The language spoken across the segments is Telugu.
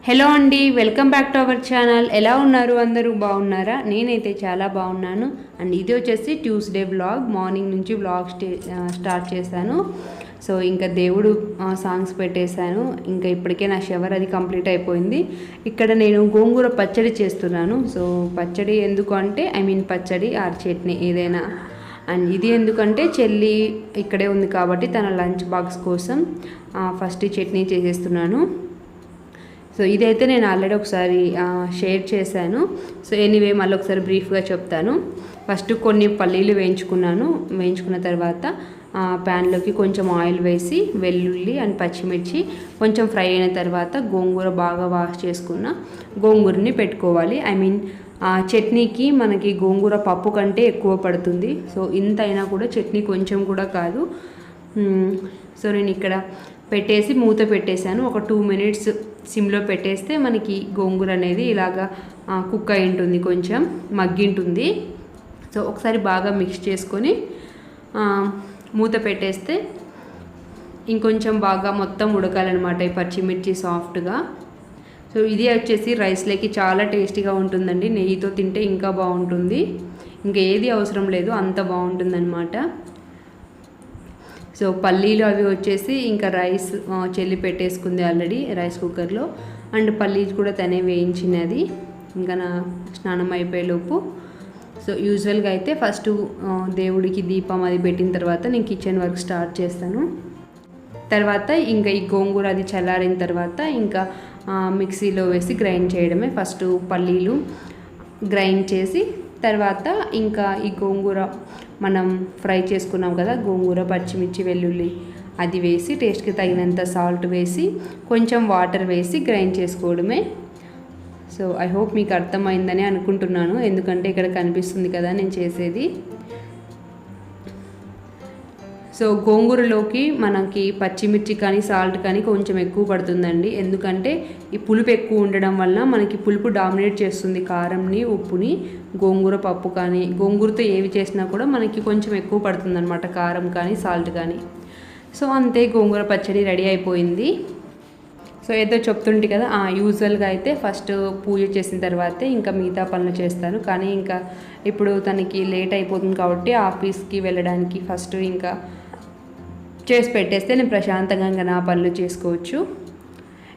హలో అండి, welcome back to our channel. ఎలా ఉన్నారు? అందరూ బాగున్నారా? నేనైతే చాలా బాగున్నాను. అండ్ ఇది వచ్చేసి ట్యూస్డే వ్లాగ్. మార్నింగ్ నుంచి వ్లాగ్ స్టార్ట్ చేశాను. సో ఇంకా దేవుడు సాంగ్స్ పెట్టేశాను. ఇంకా ఇప్పటికే నా షవర్ అది కంప్లీట్ అయిపోయింది. ఇక్కడ నేను గోంగూర పచ్చడి చేస్తున్నాను. సో పచ్చడి ఎందుకు అంటే పచ్చడి ఆర్ చట్నీ ఏదైనా. అండ్ ఇది ఎందుకంటే చెల్లి ఇక్కడే ఉంది కాబట్టి తన లంచ్ బాక్స్ కోసం ఫస్ట్ చట్నీ చేసేస్తున్నాను. సో ఇదైతే నేను ఆల్రెడీ ఒకసారి షేర్ చేశాను. సో ఎనీవే మళ్ళీ ఒకసారి బ్రీఫ్గా చెప్తాను. ఫస్ట్ కొన్ని పల్లీలు వేయించుకున్న తర్వాత ప్యాన్లోకి కొంచెం ఆయిల్ వేసి వెల్లుల్లి అండ్ పచ్చిమిర్చి కొంచెం ఫ్రై అయిన తర్వాత గోంగూర బాగా వాష్ చేసుకున్న గోంగూరని పెట్టుకోవాలి. చట్నీకి మనకి గోంగూర పప్పు కంటే ఎక్కువ పడుతుంది. సో ఇంత అయినా కూడా చట్నీ కొంచెం కూడా కాదు. సో నేను ఇక్కడ పెట్టేసి మూత పెట్టేశాను. ఒక 2 minutes సిమ్లో పెట్టేస్తే మనకి గోంగూర అనేది ఇలాగా కుక్ అయి ఉంటుంది, కొంచెం మగ్గింటుంది. సో ఒకసారి బాగా మిక్స్ చేసుకొని మూత పెట్టేస్తే ఇంకొంచెం బాగా మొత్తం ఉడకాలన్నమాట ఈ పచ్చిమిర్చి సాఫ్ట్గా. సో ఇది వచ్చేసి రైస్లోకి చాలా టేస్టీగా ఉంటుందండి. నెయ్యితో తింటే ఇంకా బాగుంటుంది. ఇంకా ఏది అవసరం లేదు, అంత బాగుంటుందన్నమాట. సో పల్లీలు అవి వచ్చేసి ఇంకా రైస్ చెల్లి పెట్టేసుకుంది ఆల్రెడీ రైస్ కుక్కర్లో. అండ్ పల్లీలు కూడా తనే వేయించినది ఇంకా నా స్నానం అయిపోయేలోపు. సో యూజువల్గా అయితే ఫస్ట్ దేవుడికి దీపం అది పెట్టిన తర్వాత నేను కిచెన్ వర్క్ స్టార్ట్ చేస్తాను. తర్వాత ఇంకా ఈ గోంగూర అది చల్లారిన తర్వాత ఇంకా మిక్సీలో వేసి గ్రైండ్ చేయడమే. ఫస్ట్ పల్లీలు గ్రైండ్ చేసి తర్వాత ఇంకా ఈ గోంగూర మనం ఫ్రై చేసుకున్నాం కదా, గోంగూర పచ్చిమిర్చి వెల్లుల్లి అది వేసి టేస్ట్కి తగినంత సాల్ట్ వేసి కొంచెం వాటర్ వేసి గ్రైండ్ చేసుకోవడమే. సో ఐ హోప్ మీకు అర్థమైందని అనుకుంటున్నాను, ఎందుకంటే ఇక్కడ కనిపిస్తుంది కదా నేను చేసేది. సో గోంగూరలోకి మనకి పచ్చిమిర్చి కానీ సాల్ట్ కానీ కొంచెం ఎక్కువ పడుతుందండి, ఎందుకంటే ఈ పులుపు ఎక్కువ ఉండడం వల్ల మనకి పులుపు డామినేట్ చేస్తుంది కారంని, ఉప్పుని. గోంగూర పప్పు కానీ గోంగూరతో ఏవి చేసినా కూడా మనకి కొంచెం ఎక్కువ పడుతుంది అనమాట, కారం కానీ సాల్ట్ కానీ. సో అంతే, గోంగూర పచ్చడి రెడీ అయిపోయింది. సో ఏదో చెప్తుంటే కదా, యూజువల్గా అయితే ఫస్ట్ పూజ చేసిన తర్వాతే ఇంకా మిగతా పనులు చేస్తాను. కానీ ఇంకా ఇప్పుడు తనకి లేట్ అయిపోతుంది కాబట్టి ఆఫీస్కి వెళ్ళడానికి ఫస్ట్ ఇంకా చేసి పెట్టేస్తే నేను ప్రశాంతంగా ఇంకా నా పనులు చేసుకోవచ్చు.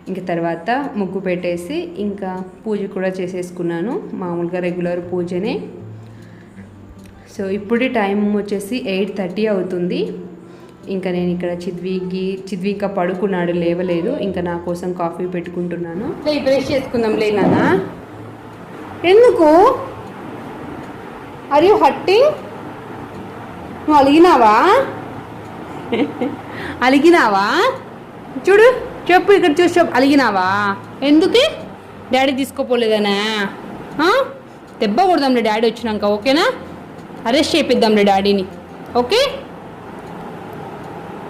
ఇంకా తర్వాత ముగ్గు పెట్టేసి ఇంకా పూజ కూడా చేసేసుకున్నాను, మామూలుగా రెగ్యులర్ పూజనే. సో ఇప్పుడు టైం వచ్చేసి 8:30 అవుతుంది. ఇంకా నేను ఇక్కడ చిద్వి ఇంకా పడుకున్నాడు, లేవలేదు. ఇంకా నా కోసం కాఫీ పెట్టుకుంటున్నాను. బ్రష్ చేసుకుందాం లేనా? ఎందుకు ఆర్ యూ హట్టింగ్? నువ్వు అలిగినావా? చూడు, చెప్పు, ఇక్కడ చూసి చెప్పు. అలిగినావా? ఎందుకు? డాడీ తీసుకోపోలేదనా? దెబ్బ కొడదాంలే డాడీ వచ్చినాక, ఓకేనా? అరెస్ట్ చేపిద్దాంలే డాడీని, okay?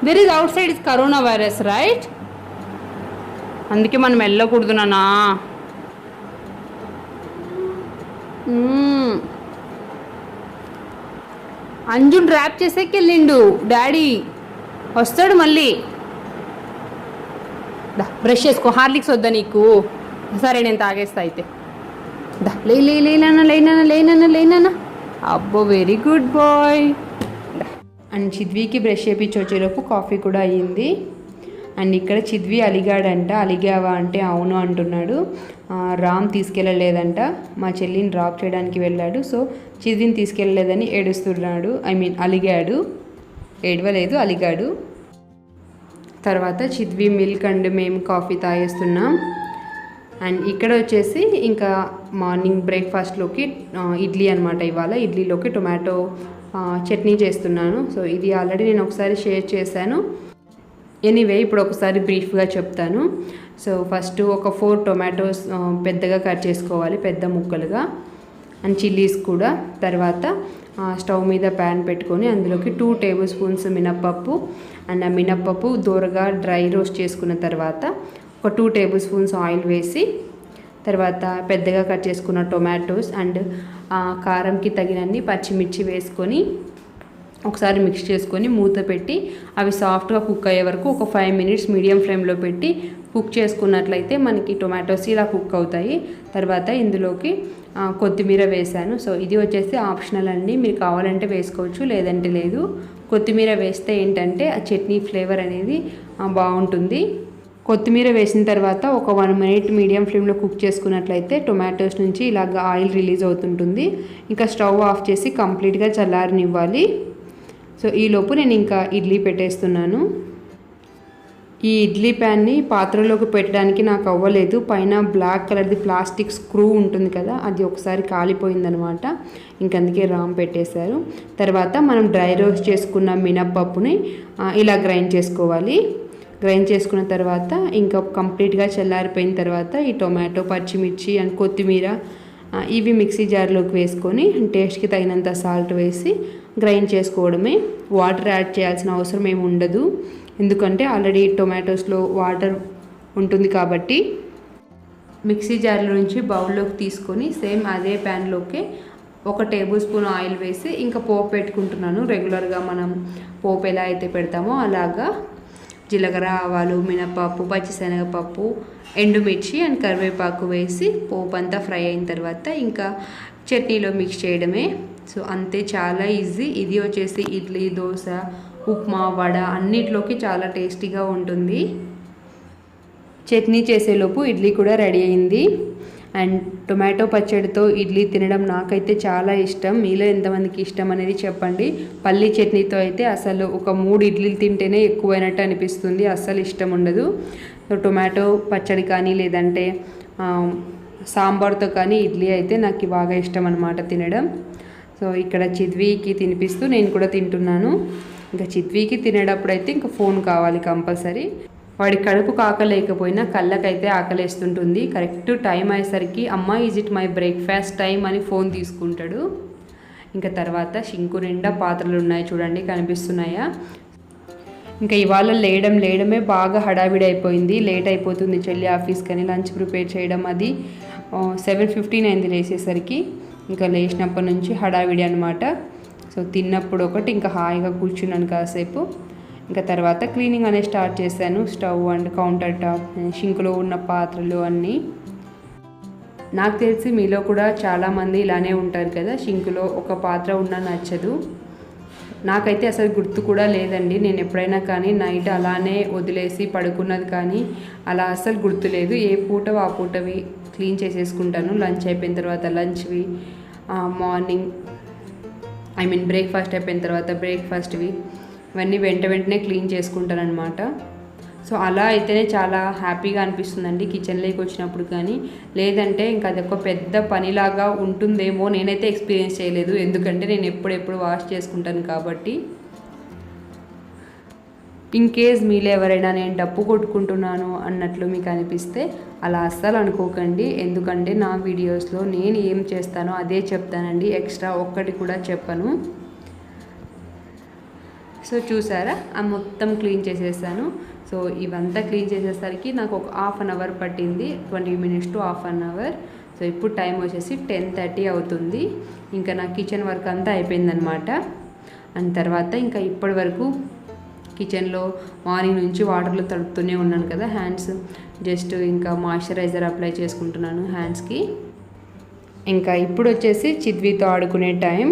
There is out side is corona virus, right? అందుకే మనం వెళ్ళకూడదు నానా. అంజున్ ర్యాప్ చేసేకి వెళ్ళిండు డాడీ, వస్తాడు మళ్ళీ. బ్రష్ చేసుకో, హార్లిక్స్ వద్దా నీకు? సరే నేను తాగేస్తా అయితే. లేనా. అబ్బో, వెరీ గుడ్ బాయ్. అండ్ చిద్వికి బ్రష్ చేయించి వచ్చేలోపు కాఫీ కూడా అయ్యింది. అండ్ ఇక్కడ చిద్వి అలిగాడంట. అలిగావా అంటే అవును అంటున్నాడు. రామ్ తీసుకెళ్ళలేదంట, మా చెల్లిని డ్రాప్ చేయడానికి వెళ్ళాడు. సో చిద్విని తీసుకెళ్ళలేదని ఏడుస్తున్నాడు, అలిగాడు. ఏడవలేదు, అలిగాడు. తర్వాత చిద్వి మిల్క్ అండ్ మేము కాఫీ తాగేస్తున్నాం. అండ్ ఇక్కడ వచ్చేసి ఇంకా మార్నింగ్ బ్రేక్ఫాస్ట్లోకి ఇడ్లీ అనమాట. ఇవాళ ఇడ్లీలోకి టొమాటో చట్నీ చేస్తున్నాను. సో ఇది ఆల్రెడీ నేను ఒకసారి షేర్ చేశాను. ఎనీవే ఇప్పుడు ఒకసారి బ్రీఫ్గా చెప్తాను. సో ఫస్ట్ ఒక 4 టొమాటోస్ పెద్దగా కట్ చేసుకోవాలి, పెద్ద ముక్కలుగా. అండ్ చిల్లీస్ కూడా. తర్వాత స్టవ్ మీద ప్యాన్ పెట్టుకొని అందులోకి 2 tablespoons మినప్పప్పు. అండ్ ఆ మినప్పప్పు దూరగా డ్రై రోస్ట్ చేసుకున్న తర్వాత ఒక 2 tablespoons ఆయిల్ వేసి, తర్వాత పెద్దగా కట్ చేసుకున్న టొమాటోస్ అండ్ కారంకి తగినన్ని పచ్చిమిర్చి వేసుకొని ఒకసారి మిక్స్ చేసుకొని మూత పెట్టి అవి సాఫ్ట్గా కుక్ అయ్యే వరకు ఒక 5 minutes మీడియం ఫ్లేమ్లో పెట్టి కుక్ చేసుకున్నట్లయితే మనకి టొమాటోస్ ఇలా కుక్ అవుతాయి. తర్వాత ఇందులోకి కొత్తిమీర వేసాను. సో ఇది వచ్చేసి ఆప్షనల్ అండి, మీరు కావాలంటే వేసుకోవచ్చు, లేదంటే లేదు. కొత్తిమీర వేస్తే ఏంటంటే ఆ చట్నీ ఫ్లేవర్ అనేది బాగుంటుంది. కొత్తిమీర వేసిన తర్వాత ఒక 1 minute మీడియం ఫ్లేమ్లో కుక్ చేసుకున్నట్లయితే టొమాటోస్ నుంచి ఇలాగ ఆయిల్ రిలీజ్ అవుతుంటుంది. ఇంకా స్టవ్ ఆఫ్ చేసి కంప్లీట్గా చల్లారనివ్వాలి. సో ఈలోపు నేను ఇంకా ఇడ్లీ పెట్టేస్తున్నాను. ఈ ఇడ్లీ ప్యాన్ని పాత్రలోకి పెట్టడానికి నాకు అవ్వలేదు. పైన బ్లాక్ కలర్ది ప్లాస్టిక్ స్క్రూ ఉంటుంది కదా, అది ఒకసారి కాలిపోయిందనమాట. ఇంకందుకే రామ్ పెట్టేశారు. తర్వాత మనం డ్రై రోస్ట్ చేసుకున్న మినప్పప్పుని ఇలా గ్రైండ్ చేసుకోవాలి. గ్రైండ్ చేసుకున్న తర్వాత ఇంకా కంప్లీట్గా చల్లారిపోయిన తర్వాత ఈ టొమాటో, పచ్చిమిర్చి అండ్ కొత్తిమీర ఇవి మిక్సీ జార్లోకి వేసుకొని టేస్ట్కి తగినంత సాల్ట్ వేసి గ్రైండ్ చేసుకోవడమే. వాటర్ యాడ్ చేయాల్సిన అవసరం ఏమి ఉండదు, ఎందుకంటే ఆల్రెడీ టొమాటోస్లో వాటర్ ఉంటుంది కాబట్టి. మిక్సీ జార్లో నుంచి బౌల్లోకి తీసుకొని సేమ్ అదే ప్యాన్లోకి 1 టేబుల్ స్పూన్ ఆయిల్ వేసి ఇంకా పోపు పెట్టుకుంటున్నాను. రెగ్యులర్గా మనం పోపు ఎలా అయితే పెడతామో అలాగా జీలకర్ర, ఆవాలు, మినపప్పు, పచ్చిశనగపప్పు, ఎండుమిర్చి అండ్ కరివేపాకు వేసి పోపు అంతా ఫ్రై అయిన తర్వాత ఇంకా చట్నీలో మిక్స్ చేయడమే. సో అంతే, చాలా ఈజీ. ఇది వచ్చేసి ఇడ్లీ, దోశ, ఉప్మా, వడ అన్నిట్లోకి చాలా టేస్టీగా ఉంటుంది. చట్నీ చేసేలోపు ఇడ్లీ కూడా రెడీ అయింది. అండ్ టొమాటో పచ్చడితో ఇడ్లీ తినడం నాకైతే చాలా ఇష్టం. మీలో ఎంతమందికి ఇష్టం అనేది చెప్పండి. పల్లీ చట్నీతో అయితే అసలు ఒక 3 ఇడ్లీలు తింటేనే ఎక్కువైనట్టు అనిపిస్తుంది, అస్సలు ఇష్టం ఉండదు. సో టొమాటో పచ్చడి కానీ లేదంటే సాంబార్తో కానీ ఇడ్లీ అయితే నాకు బాగా ఇష్టం అన్నమాట తినడం. సో ఇక్కడ చిద్వీకి తినిపిస్తూ నేను కూడా తింటున్నాను. ఇంకా చిద్వీకి తినేటప్పుడు అయితే ఇంకా ఫోన్ కావాలి కంపల్సరీ. వాడి కడుపు కాకలేకపోయినా కళ్ళకైతే ఆకలేస్తుంటుంది. కరెక్ట్ టైం అయ్యేసరికి అమ్మ is it my breakfast time అని ఫోన్ తీసుకుంటాడు. ఇంకా తర్వాత షింకు నిండా పాత్రలు ఉన్నాయి చూడండి, కనిపిస్తున్నాయా? ఇంకా ఇవాళ లేయడమే బాగా హడావిడి అయిపోయింది. లేట్ అయిపోతుంది చెల్లి ఆఫీస్కి అని లంచ్ ప్రిపేర్ చేయడం. అది 7:15 అయింది లేచేసరికి. ఇంకా లేచినప్పటి నుంచి హడావిడి అనమాట. సో తిన్నప్పుడు ఒకటి ఇంకా హాయిగా కూర్చున్నాను కాసేపు. ఇంకా తర్వాత క్లీనింగ్ అనేది స్టార్ట్ చేశాను. స్టవ్ అండ్ కౌంటర్ టాప్, షింకులో ఉన్న పాత్రలు అన్నీ. నాకు తెలిసి మీలో కూడా చాలామంది ఇలానే ఉంటారు కదా, షింకులో ఒక పాత్ర ఉన్నా నచ్చదు. నాకైతే అసలు గుర్తు కూడా లేదండి. నేను ఎప్పుడైనా కానీ నైట్ అలానే వదిలేసి పడుకున్నది కానీ అలా అసలు గుర్తులేదు. ఏ పూట ఆ పూటవి క్లీన్ చేసేసుకుంటాను. లంచ్ అయిపోయిన తర్వాత లంచ్వి, మార్నింగ్ బ్రేక్ఫాస్ట్ అయిపోయిన తర్వాత బ్రేక్ఫాస్ట్వి, ఇవన్నీ వెంటనే క్లీన్ చేసుకుంటాను అనమాట. సో అలా అయితేనే చాలా హ్యాపీగా అనిపిస్తుందండి కిచెన్లోకి వచ్చినప్పుడు. కానీ లేదంటే ఇంకా అదొక పెద్ద పనిలాగా ఉంటుందేమో. నేనైతే ఎక్స్పీరియన్స్ చేయలేదు, ఎందుకంటే నేను ఎప్పుడెప్పుడు వాష్ చేసుకుంటాను కాబట్టి. ఇన్ కేస్ మీలో ఎవరైనా నేను డప్పు కొట్టుకుంటున్నాను అన్నట్లు మీకు అనిపిస్తే అలా అస్సలు అనుకోకండి. ఎందుకంటే నా వీడియోస్లో నేను ఏం చేస్తానో అదే చెప్తానండి, ఎక్స్ట్రా ఒక్కటి కూడా చెప్పను. సో చూసారా, ఆ మొత్తం క్లీన్ చేసేసాను. సో ఇవంతా క్లీన్ చేసేసరికి నాకు ఒక 1/2 hour పట్టింది, 20 minutes to 1/2 hour. సో ఇప్పుడు టైం వచ్చేసి 10:30 అవుతుంది. ఇంకా నా కిచెన్ వర్క్ అంతా అయిపోయిందనమాట. అండ్ తర్వాత ఇంకా ఇప్పటి వరకు కిచెన్లో మార్నింగ్ నుంచి వాటర్లో తడుపుతూనే ఉన్నాను కదా హ్యాండ్స్. జస్ట్ ఇంకా మాయిశ్చరైజర్ అప్లై చేసుకుంటున్నాను హ్యాండ్స్కి. ఇంకా ఇప్పుడు వచ్చేసి చిద్వితో ఆడుకునే టైం.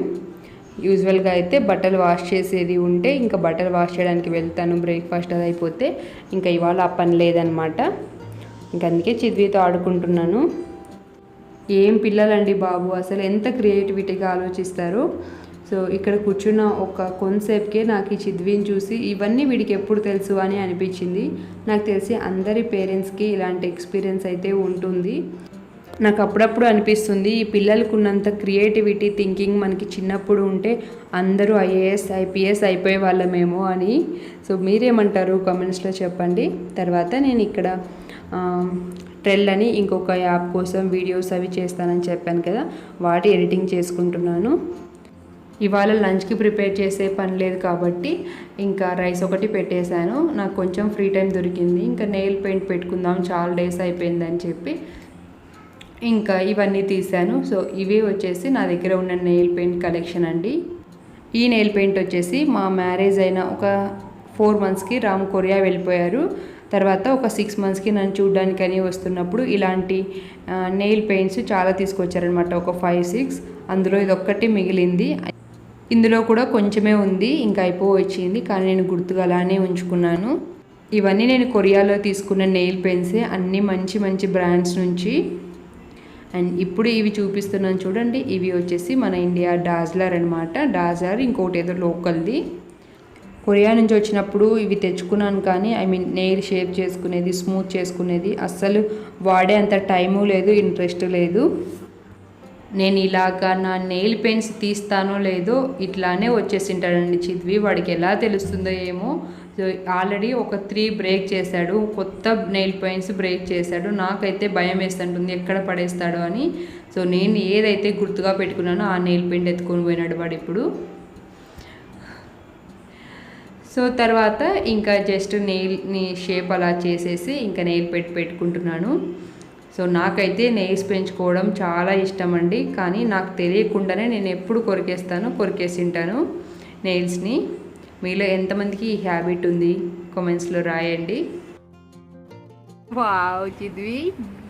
యూజువల్గా అయితే బట్టలు వాష్ చేసేది ఉంటే ఇంకా బట్టలు వాష్ చేయడానికి వెళ్తాను బ్రేక్ఫాస్ట్ అది అయిపోతే. ఇంకా ఇవాళ ఆ పని లేదనమాట. ఇంకా అందుకే చిద్వితో ఆడుకుంటున్నాను. ఏం పిల్లలండి బాబు, అసలు ఎంత క్రియేటివిటీగా ఆలోచిస్తారు. సో ఇక్కడ కూర్చున్న కొంతసేపుకే నాకు ఈ చిద్విని చూసి ఇవన్నీ వీడికి ఎప్పుడు తెలుసు అని అనిపించింది. నాకు తెలిసి అందరి పేరెంట్స్కి ఇలాంటి ఎక్స్పీరియన్స్ అయితే ఉంటుంది. నాకు అప్పుడప్పుడు అనిపిస్తుంది ఈ పిల్లలకు ఉన్నంత క్రియేటివిటీ థింకింగ్ మనకి చిన్నప్పుడు ఉంటే అందరూ IAS IPS అయిపోయే వాళ్ళమేమో అని. సో మీరేమంటారు కామెంట్స్లో చెప్పండి. తర్వాత నేను ఇక్కడ ట్రెల్ అని ఇంకొక యాప్ కోసం వీడియోస్ అవి చేస్తానని చెప్పాను కదా, వాటి ఎడిటింగ్ చేసుకుంటున్నాను. ఇవాళ లంచ్కి ప్రిపేర్ చేసే పని లేదు కాబట్టి ఇంకా రైస్ ఒకటి పెట్టేశాను. నాకు కొంచెం ఫ్రీ టైం దొరికింది. ఇంకా నెయిల్ పెయింట్ పెట్టుకుందాం, చాలా డేస్ అయిపోయిందని చెప్పి ఇంకా ఇవన్నీ తీసాను. సో ఇవి వచ్చేసి నా దగ్గర ఉన్న నెయిల్ పెయింట్ కలెక్షన్ అండి. ఈ నెయిల్ పెయింట్ వచ్చేసి మా మ్యారేజ్ అయిన ఒక 4 monthsకి రామ్ కొరియా వెళ్ళిపోయారు. తర్వాత ఒక 6 మంత్స్కి నన్ను చూడడానికని వస్తున్నప్పుడు ఇలాంటి నెయిల్ పెయింట్స్ చాలా తీసుకొచ్చారనమాట, ఒక 5-6. అందులో ఇది ఒక్కటి మిగిలింది. ఇందులో కూడా కొంచెమే ఉంది, ఇంకా అయిపోవచ్చింది, కానీ నేను గుర్తుగా అలానే ఉంచుకున్నాను. ఇవన్నీ నేను కొరియాలో తీసుకున్న నెయిల్ పెన్సే, అన్నీ మంచి మంచి బ్రాండ్స్ నుంచి. అండ్ ఇప్పుడు ఇవి చూపిస్తున్నాను చూడండి, ఇవి వచ్చేసి మన ఇండియా డాజ్లర్ అనమాట. డాజ్లర్ ఇంకోటి ఏదో లోకల్ది. కొరియా నుంచి వచ్చినప్పుడు ఇవి తెచ్చుకున్నాను, కానీ నెయిల్ షేప్ చేసుకునేది, స్మూత్ చేసుకునేది అస్సలు వాడే అంత టైము లేదు, ఇంట్రెస్ట్ లేదు. నేను ఇలాగా నా నెయిల్ పెన్స్ తీస్తానో లేదో ఇట్లానే వచ్చేసింటాడండి చిద్వి. వాడికి ఎలా తెలుస్తుందో ఏమో. సో ఆల్రెడీ ఒక 3 బ్రేక్ చేశాడు, కొత్త నెయిల్ పెయింట్స్ బ్రేక్ చేశాడు. నాకైతే భయం వేస్తుంటుంది ఎక్కడ పడేస్తాడో అని. సో నేను ఏదైతే గుర్తుగా పెట్టుకున్నానో ఆ నెయిల్ పెయింట్ ఎత్తుకొని పోయినాడు వాడు ఇప్పుడు. సో తర్వాత ఇంకా జస్ట్ నెయిల్ని షేప్ అలా చేసేసి ఇంకా నెయిల్ పెట్టుకుంటున్నాను. సో నాకైతే నెయిల్స్ పెంచుకోవడం చాలా ఇష్టం అండి, కానీ నాకు తెలియకుండానే నేను ఎప్పుడు కొరికేసి ఉంటాను నెయిల్స్ని. మీలో ఎంతమందికి ఈ హ్యాబిట్ ఉంది కామెంట్స్లో రాయండి. వావ్ చిద్వి,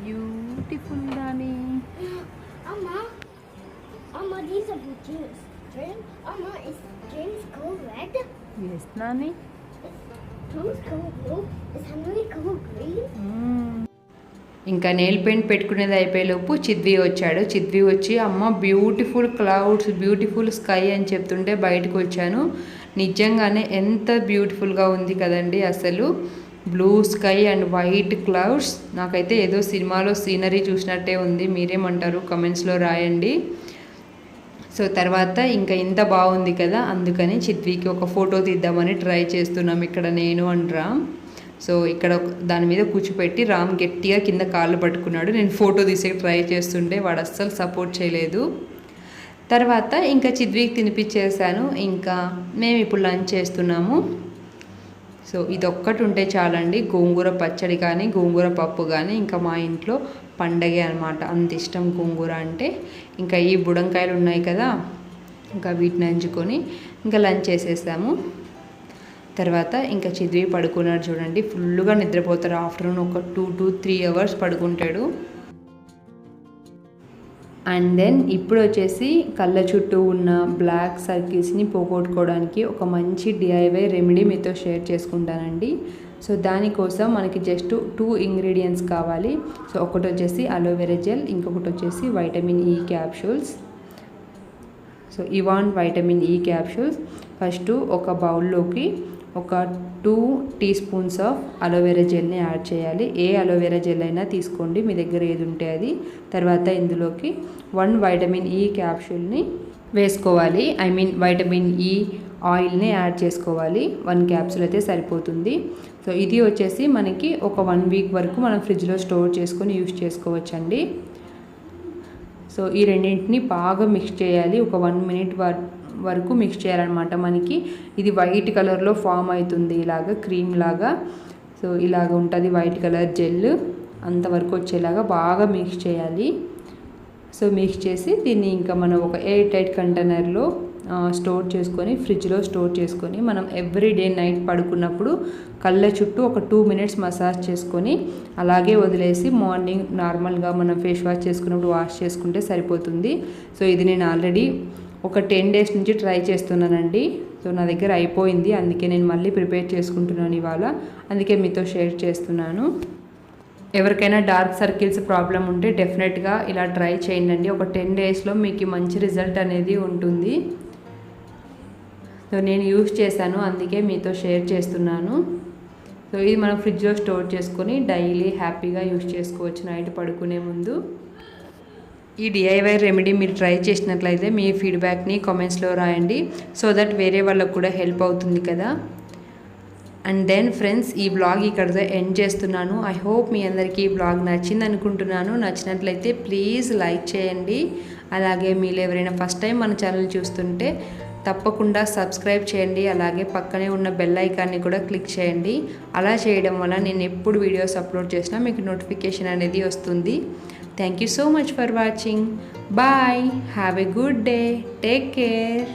బ్యూటిఫుల్ గాని. Amma, these are James. Amma, is James cold red? Yes, Nani. Who's cold blue? Is Henry cold green? ఇంకా నెయిల్ పెయింట్ పెట్టుకునేది అయిపోయేలోపు చిద్వి వచ్చాడు. చిద్వి వచ్చి అమ్మ బ్యూటిఫుల్ క్లౌడ్స్, బ్యూటిఫుల్ స్కై అని చెప్తుంటే బయటకు వచ్చాను. నిజంగానే ఎంత బ్యూటిఫుల్గా ఉంది కదండి అసలు. Blue sky and white clouds. నాకైతే ఏదో సినిమాలో సీనరీ చూసినట్టే ఉంది. మీరేమంటారు కమెంట్స్లో రాయండి. సో తర్వాత ఇంకా ఇంత బాగుంది కదా, అందుకని చిద్వికి ఒక ఫోటో తీద్దామని ట్రై చేస్తున్నాం ఇక్కడ నేను అండ్ రామ్. సో ఇక్కడ దాని మీద కూర్చోపెట్టి రామ్ గట్టిగా కింద కాళ్ళు పట్టుకున్నాడు. నేను ఫోటో తీసే ట్రై చేస్తుంటే వాడు అస్సలు సపోర్ట్ చేయలేదు. తర్వాత ఇంకా చిద్వికి తినిపించేసాను. ఇంకా మేము ఇప్పుడు లంచ్ చేస్తున్నాము. సో ఇదొక్కటి ఉంటే చాలండి, గోంగూర పచ్చడి కానీ గోంగూర పప్పు కానీ ఇంకా మా ఇంట్లో పండగే అనమాట. అంత ఇష్టం గోంగూర అంటే. ఇంకా ఈ బుడంకాయలు ఉన్నాయి కదా, ఇంకా వీటిని నంచుకొని ఇంకా లంచ్ చేసేసాము. తర్వాత ఇంకా చిద్వి పడుకున్నాడు చూడండి, ఫుల్గా నిద్రపోతాడు. ఆఫ్టర్నూన్ ఒక 2 to 3 hours పడుకుంటాడు. అండ్ దెన్ ఇప్పుడు వచ్చేసి కళ్ళ చుట్టూ ఉన్న బ్లాక్ సర్కిల్స్ని పోగొట్టుకోవడానికి ఒక మంచి DIY రెమెడీ మీతో షేర్ చేసుకుంటానండి. సో దానికోసం మనకి జస్ట్ 2 ఇంగ్రీడియంట్స్ కావాలి. సో ఒకటి వచ్చేసి అలోవెరా జెల్, ఇంకొకటి వచ్చేసి వైటమిన్ E క్యాప్సూల్స్. సో ఇవాన్ వైటమిన్ E క్యాప్సూల్స్. ఫస్ట్ ఒక బౌల్లోకి ఒక 2 teaspoons ఆఫ్ అలోవెరా జెల్ని యాడ్ చేయాలి. ఏ అలోవెరా జెల్ అయినా తీసుకోండి, మీ దగ్గర ఏది ఉంటే అది. తర్వాత ఇందులోకి 1 వైటమిన్ E క్యాప్సూల్ని వేసుకోవాలి. వైటమిన్ E ఆయిల్ని యాడ్ చేసుకోవాలి. 1 క్యాప్సూల్ అయితే సరిపోతుంది. సో ఇది వచ్చేసి మనకి ఒక 1 week వరకు మనం ఫ్రిడ్జ్లో స్టోర్ చేసుకొని యూస్ చేసుకోవచ్చండి. సో ఈ రెండింటిని బాగా మిక్స్ చేయాలి. ఒక 1 minute వరకు మిక్స్ చేయాలన్నమాట. మనకి ఇది వైట్ కలర్లో ఫామ్ అవుతుంది, ఇలాగ క్రీమ్ లాగా. సో ఇలాగ ఉంటుంది వైట్ కలర్ జెల్. అంతవరకు వచ్చేలాగా బాగా మిక్స్ చేయాలి. సో మిక్స్ చేసి దీన్ని ఇంకా మనం ఒక ఎయిర్ టైట్ కంటైనర్లో స్టోర్ చేసుకొని ఫ్రిడ్జ్లో స్టోర్ చేసుకొని మనం ఎవ్రీడే నైట్ పడుకున్నప్పుడు కళ్ళ చుట్టూ ఒక 2 minutes మసాజ్ చేసుకొని అలాగే వదిలేసి మార్నింగ్ నార్మల్గా మనం ఫేస్ వాష్ చేసుకున్నప్పుడు వాష్ చేసుకుంటే సరిపోతుంది. సో ఇది నేను ఆల్రెడీ ఒక 10 days నుంచి ట్రై చేస్తున్నానండి. సో నా దగ్గర అయిపోయింది, అందుకే నేను మళ్ళీ ప్రిపేర్ చేసుకుంటున్నాను ఇవాళ. అందుకే మీతో షేర్ చేస్తున్నాను. ఎవరికైనా డార్క్ సర్కిల్స్ ప్రాబ్లం ఉంటే డెఫినెట్గా ఇలా ట్రై చేయండి. ఒక 10 daysలో మీకు మంచి రిజల్ట్ అనేది ఉంటుంది. సో నేను యూస్ చేశాను, అందుకే మీతో షేర్ చేస్తున్నాను. సో ఇది మనం ఫ్రిడ్జ్లో స్టోర్ చేసుకొని డైలీ హ్యాపీగా యూస్ చేసుకోవచ్చు నైట్ పడుకునే ముందు. ఈ DIY రెమెడీ మీరు ట్రై చేసినట్లయితే మీ ఫీడ్బ్యాక్ని కామెంట్స్లో రాయండి, సో దట్ వేరే వాళ్ళకు కూడా హెల్ప్ అవుతుంది కదా. అండ్ దెన్ ఫ్రెండ్స్, ఈ బ్లాగ్ ఇక్కడ ఎండ్ చేస్తున్నాను. ఐ హోప్ మీ అందరికీ ఈ బ్లాగ్ నచ్చింది అనుకుంటున్నాను. నచ్చినట్లయితే ప్లీజ్ లైక్ చేయండి. అలాగే మీరు ఎవరైనా ఫస్ట్ టైం మన ఛానల్ చూస్తుంటే తప్పకుండా సబ్స్క్రైబ్ చేయండి. అలాగే పక్కనే ఉన్న బెల్ ఐకాన్ని కూడా క్లిక్ చేయండి. అలా చేయడం వల్ల నేను ఎప్పుడు వీడియోస్ అప్లోడ్ చేసినా మీకు నోటిఫికేషన్ అనేది వస్తుంది. Thank you so much for watching. Bye. Have a good day. Take care.